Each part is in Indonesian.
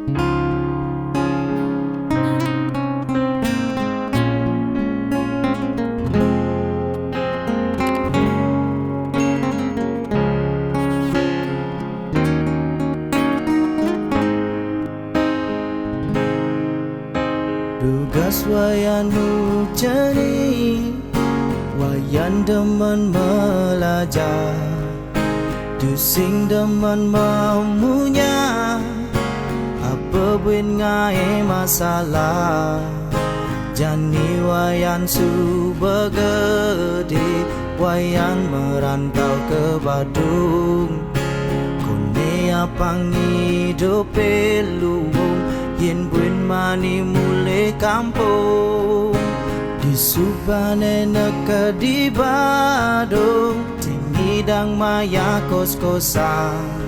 Tugas wayan mujani, wayan demen belajar, dusing demen mamunya, apa buin ngai masalah. Jani wayan su begede, wayan merantau ke Badung. Kone apang hidup peluang, yen buin mani mule kampung. Di Subane neka di Badung, tingidang maya kos-kosan.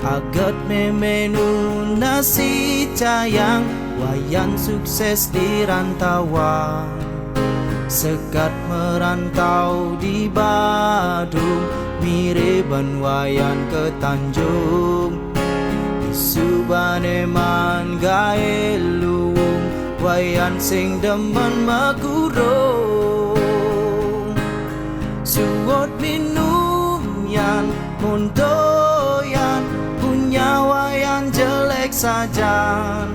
Agat memenu nasi cayang, wayan sukses di rantauan. Sekat merantau di Badung, miriban wayan ke Tanjung. Subane man gae luung, wayan sing demen magurung. Suot minum yan mundoyan, punya wayan jelek sajan.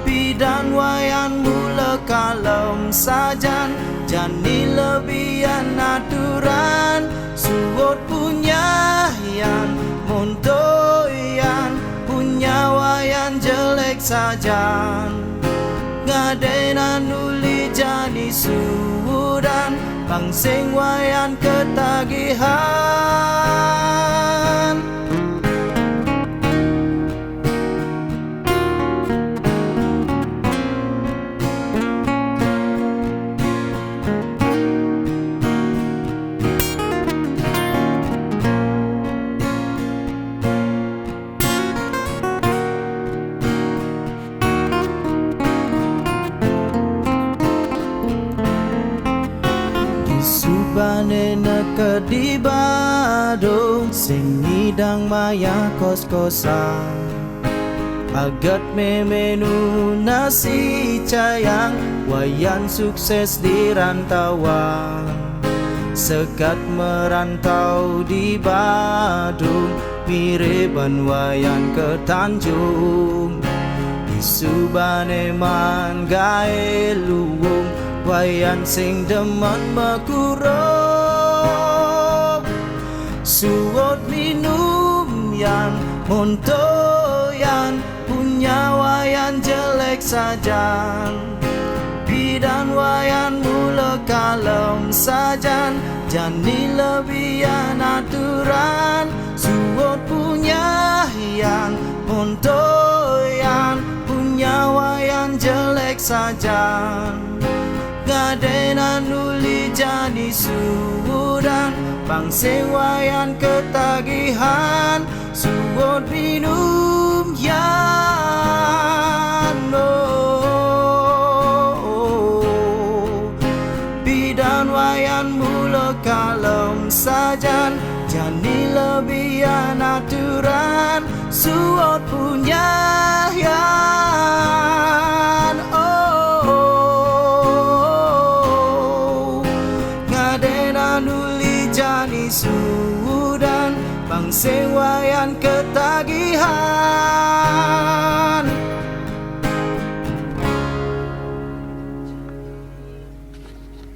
Bidan wayan mula kalem sajan, jani lebihan aturan. Suot punya yan mundoyan, punya wayan jelek sajan. Ngadena nuli jani sudan, pangsing wayan ketagihan. Subane neka di Badung, sing ngidang maya kos-kosan. Agat memenu nasi cayang, wayan sukses di rantauan. Sekat merantau di Badung, miriban wayan ke Tanjung. Di Subane man gae luung, wayan sing demen makurung. Suot minum yan montoyan, punya wayan jelek sajan. Bidan wayan mula kalem sajan, jani lebihan aturan. Suot punya yan montoyan, punya wayan jelek sajan. Ngadena nuli jani sudan, pangsing wayan ketagihan. Suot minum yan, oh. Bidan wayan mula kalem sajan, jani lebihan aturan. Suot punya yan, nuli jani sudan, pangsing wayan ketagihan.